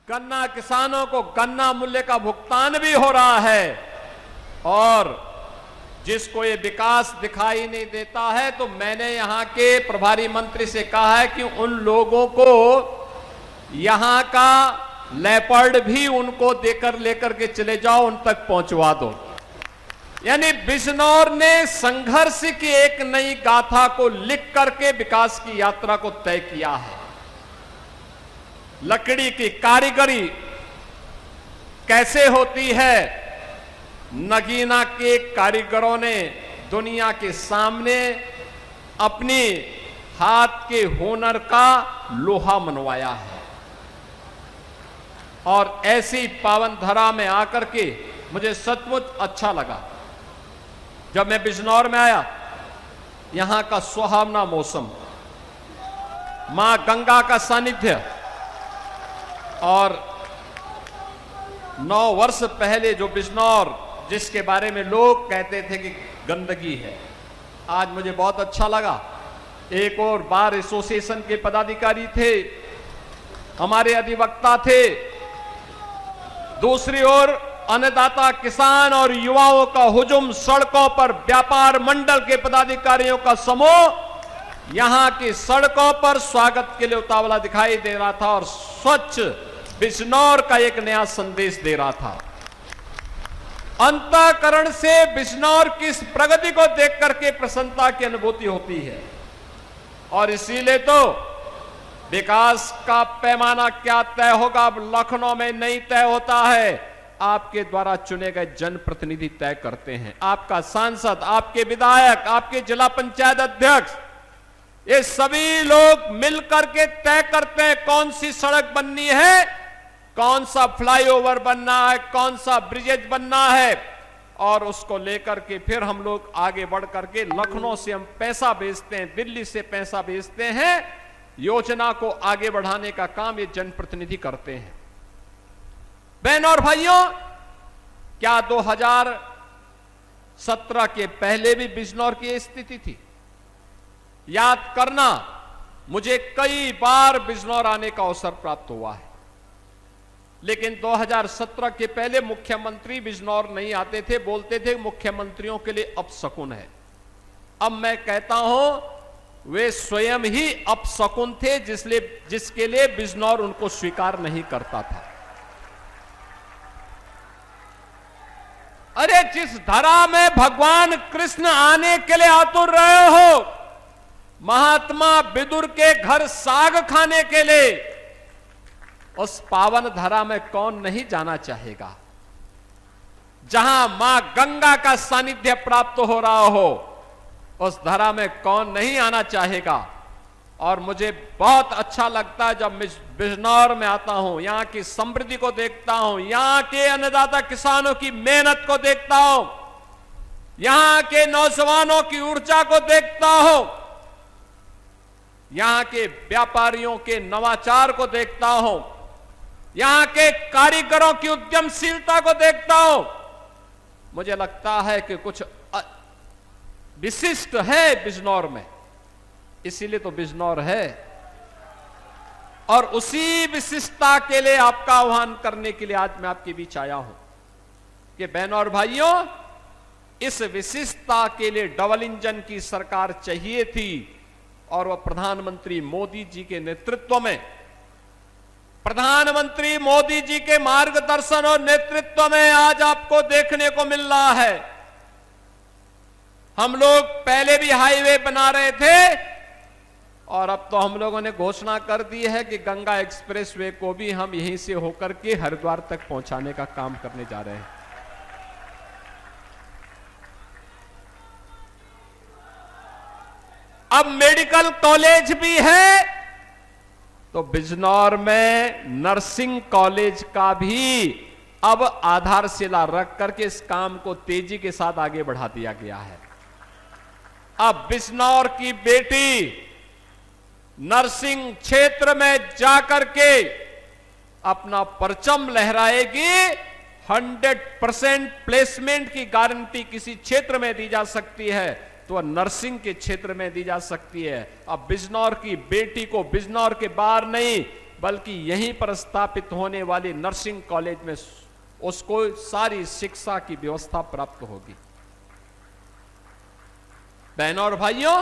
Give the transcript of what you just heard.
गन्ना किसानों को गन्ना मूल्य का भुगतान भी हो रहा है और जिसको ये विकास दिखाई नहीं देता है, तो मैंने यहां के प्रभारी मंत्री से कहा है कि उन लोगों को यहां का लेपर्ड भी उनको देकर लेकर के चले जाओ, उन तक पहुंचवा दो। यानी बिजनौर ने संघर्ष की एक नई गाथा को लिख करके विकास की यात्रा को तय किया है। लकड़ी की कारीगरी कैसे होती है, नगीना के कारीगरों ने दुनिया के सामने अपनी हाथ के हुनर का लोहा मनवाया है। और ऐसी पावन धरा में आकर के मुझे सचमुच अच्छा लगा। जब मैं बिजनौर में आया, यहां का सुहावना मौसम, मां गंगा का सानिध्य, और 9 वर्ष पहले जो बिजनौर जिसके बारे में लोग कहते थे कि गंदगी है, आज मुझे बहुत अच्छा लगा। एक और बार एसोसिएशन के पदाधिकारी थे, हमारे अधिवक्ता थे, दूसरी ओर अन्नदाता किसान और युवाओं का हुजूम, सड़कों पर व्यापार मंडल के पदाधिकारियों का समूह यहां की सड़कों पर स्वागत के लिए उतावला दिखाई दे रहा था और स्वच्छ बिजनौर का एक नया संदेश दे रहा था। अंतःकरण से बिजनौर की इस प्रगति को देख करके प्रसन्नता की अनुभूति होती है। और इसीलिए तो विकास का पैमाना क्या तय होगा, अब लखनऊ में नहीं तय होता है, आपके द्वारा चुने गए जनप्रतिनिधि तय करते हैं। आपका सांसद, आपके विधायक, आपके जिला पंचायत अध्यक्ष, ये सभी लोग मिलकर के तय करते हैं कौन सी सड़क बननी है, कौन सा फ्लाईओवर बनना है, कौन सा ब्रिजेज बनना है, और उसको लेकर के फिर हम लोग आगे बढ़ करके लखनऊ से हम पैसा भेजते हैं, दिल्ली से पैसा भेजते हैं, योजना को आगे बढ़ाने का काम ये जनप्रतिनिधि करते हैं। बहनों और भाइयों, क्या 2017 के पहले भी बिजनौर की स्थिति थी? याद करना, मुझे कई बार बिजनौर आने का अवसर प्राप्त हुआ है, लेकिन 2017 के पहले मुख्यमंत्री बिजनौर नहीं आते थे, बोलते थे मुख्यमंत्रियों के लिए अपशकुन है। अब मैं कहता हूं वे स्वयं ही अपशकुन थे, जिसके लिए बिजनौर उनको स्वीकार नहीं करता था। अरे जिस धरा में भगवान कृष्ण आने के लिए आतुर रहे हो, महात्मा विदुर के घर साग खाने के लिए, उस पावन धरा में कौन नहीं जाना चाहेगा? जहां मां गंगा का सानिध्य प्राप्त हो रहा हो, उस धरा में कौन नहीं आना चाहेगा? और मुझे बहुत अच्छा लगता है जब मैं बिजनौर में आता हूं, यहां की समृद्धि को देखता हूं, यहां के अन्नदाता किसानों की मेहनत को देखता हूं, यहां के नौजवानों की ऊर्जा को देखता हूं, यहां के व्यापारियों के नवाचार को देखता हूं, यहां के कारीगरों की उद्यमशीलता को देखता हूं। मुझे लगता है कि कुछ विशिष्ट है बिजनौर में, इसीलिए तो बिजनौर है। और उसी विशिष्टता के लिए आपका आह्वान करने के लिए आज मैं आपके बीच आया हूं कि बहनों और भाइयों, इस विशिष्टता के लिए डबल इंजन की सरकार चाहिए थी, और वह प्रधानमंत्री मोदी जी के नेतृत्व में, प्रधानमंत्री मोदी जी के मार्गदर्शन और नेतृत्व में आज आपको देखने को मिल रहा है। हम लोग पहले भी हाईवे बना रहे थे, और अब तो हम लोगों ने घोषणा कर दी है कि गंगा एक्सप्रेसवे को भी हम यहीं से होकर के हरिद्वार तक पहुंचाने का काम करने जा रहे हैं। अब मेडिकल कॉलेज भी है, तो बिजनौर में नर्सिंग कॉलेज का भी अब आधारशिला रख करके इस काम को तेजी के साथ आगे बढ़ा दिया गया है। अब बिजनौर की बेटी नर्सिंग क्षेत्र में जाकर के अपना परचम लहराएगी। 100% प्लेसमेंट की गारंटी किसी क्षेत्र में दी जा सकती है तो नर्सिंग के क्षेत्र में दी जा सकती है। अब बिजनौर की बेटी को बिजनौर के बाहर नहीं, बल्कि यहीं पर स्थापित होने वाली नर्सिंग कॉलेज में उसको सारी शिक्षा की व्यवस्था प्राप्त होगी। बहनों और भाइयों,